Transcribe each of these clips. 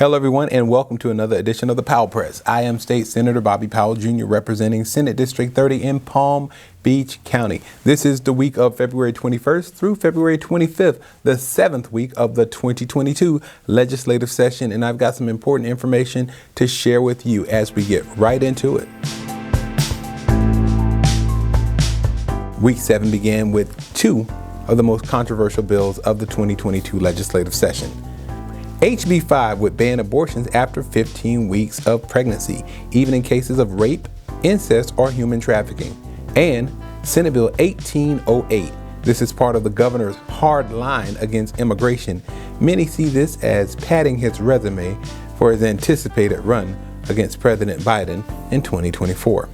Hello, everyone, and welcome to another edition of the Powell Press. I am State Senator Bobby Powell, Jr., representing Senate District 30 in Palm Beach County. This is the week of February 21st through February 25th, the 7th week of the 2022 legislative session, and I've got some important information to share with you as we get right into it. Week 7 began with two of the most controversial bills of the 2022 legislative session. HB 5 would ban abortions after 15 weeks of pregnancy, even in cases of rape, incest, or human trafficking. And Senate Bill 1808. This is part of the governor's hard line against immigration. Many see this as padding his resume for his anticipated run against President Biden in 2024.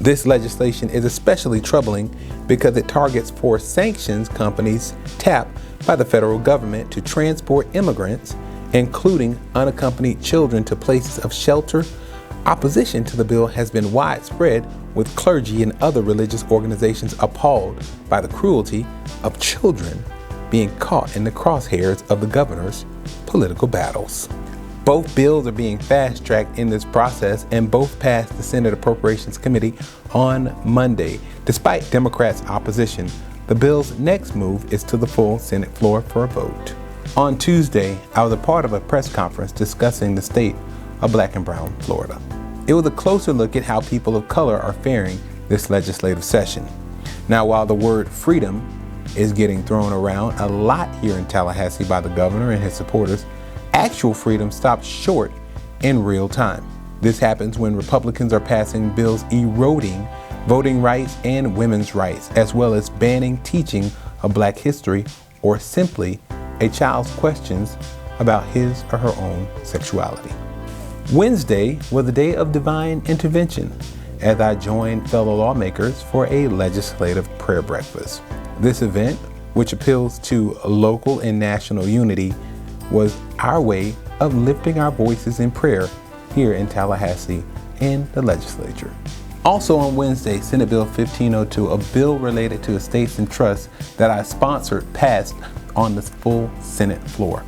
This legislation is especially troubling because it targets four sanctions companies tapped by the federal government to transport immigrants, including unaccompanied children, to places of shelter. Opposition to the bill has been widespread, with clergy and other religious organizations appalled by the cruelty of children being caught in the crosshairs of the governor's political battles. Both bills are being fast-tracked in this process, and both passed the Senate Appropriations Committee on Monday. Despite Democrats' opposition, the bill's next move is to the full Senate floor for a vote. On Tuesday, I was a part of a press conference discussing the state of Black and Brown Florida. It was a closer look at how people of color are faring this legislative session. Now, while the word freedom is getting thrown around a lot here in Tallahassee by the governor and his supporters, actual freedom stops short in real time. This happens when Republicans are passing bills eroding voting rights and women's rights, as well as banning teaching of Black history or simply a child's questions about his or her own sexuality. Wednesday was a day of divine intervention as I joined fellow lawmakers for a legislative prayer breakfast. This event, which appeals to local and national unity, was our way of lifting our voices in prayer here in Tallahassee and the legislature. Also on Wednesday, Senate Bill 1502, a bill related to estates and trusts that I sponsored, passed on the full Senate floor.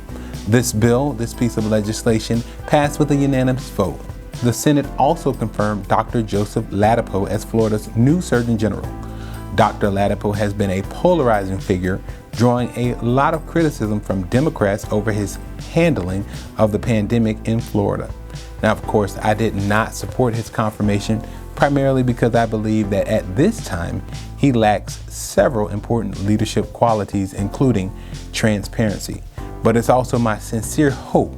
This piece of legislation passed with a unanimous vote. The Senate also confirmed Dr. Joseph Ladapo as Florida's new Surgeon General. Dr. Ladapo has been a polarizing figure, drawing a lot of criticism from Democrats over his handling of the pandemic in Florida. Now, of course, I did not support his confirmation, primarily because I believe that at this time, he lacks several important leadership qualities, including transparency. But it's also my sincere hope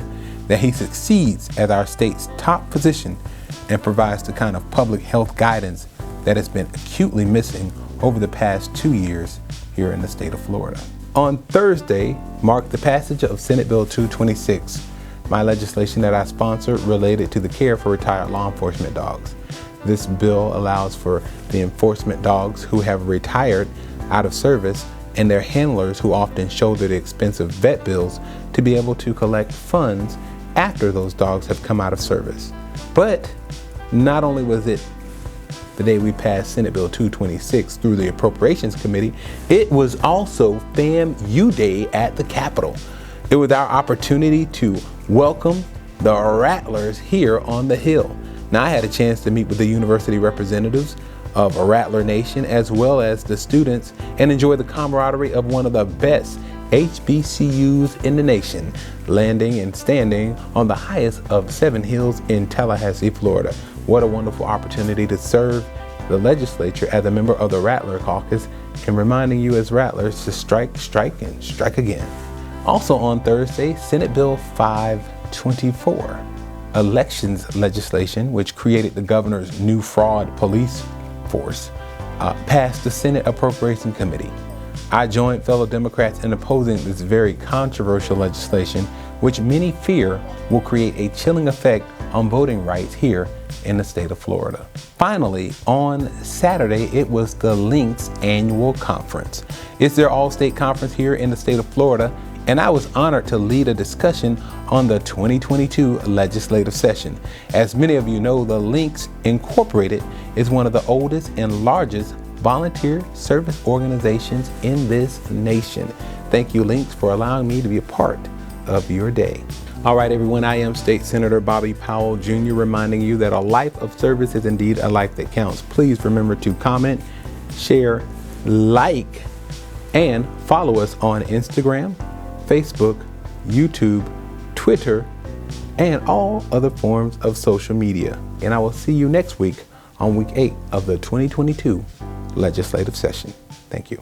that he succeeds as our state's top physician and provides the kind of public health guidance that has been acutely missing over the past 2 years here in the state of Florida. On Thursday marked the passage of Senate Bill 226, my legislation that I sponsored related to the care for retired law enforcement dogs. This bill allows for the enforcement dogs who have retired out of service and their handlers who often shoulder the expensive vet bills to be able to collect funds after those dogs have come out of service. But not only was it the day we passed Senate Bill 226 through the Appropriations Committee, it was also FAMU Day at the Capitol. It was our opportunity to welcome the Rattlers here on the Hill. Now, I had a chance to meet with the university representatives of Rattler Nation as well as the students and enjoy the camaraderie of one of the best HBCUs in the nation, landing and standing on the highest of 7 hills in Tallahassee, Florida. What a wonderful opportunity to serve the legislature as a member of the Rattler Caucus and reminding you as Rattlers to strike, and strike again. Also on Thursday, Senate Bill 524. Elections legislation, which created the governor's new fraud police force, passed the Senate Appropriations Committee. I joined fellow Democrats in opposing this very controversial legislation, which many fear will create a chilling effect on voting rights here in the state of Florida. Finally, on Saturday, it was the Lynx annual conference. It's their all-state conference here in the state of Florida, and I was honored to lead a discussion on the 2022 legislative session. As many of you know, the Lynx Incorporated is one of the oldest and largest volunteer service organizations in this nation. Thank you, Lynx, for allowing me to be a part of your day. All right, everyone, I am State Senator Bobby Powell Jr. reminding you that a life of service is indeed a life that counts. Please remember to comment, share, like, and follow us on Instagram, Facebook, YouTube, Twitter, and all other forms of social media. And I will see you next week on week 8 of the 2022 legislative session. Thank you.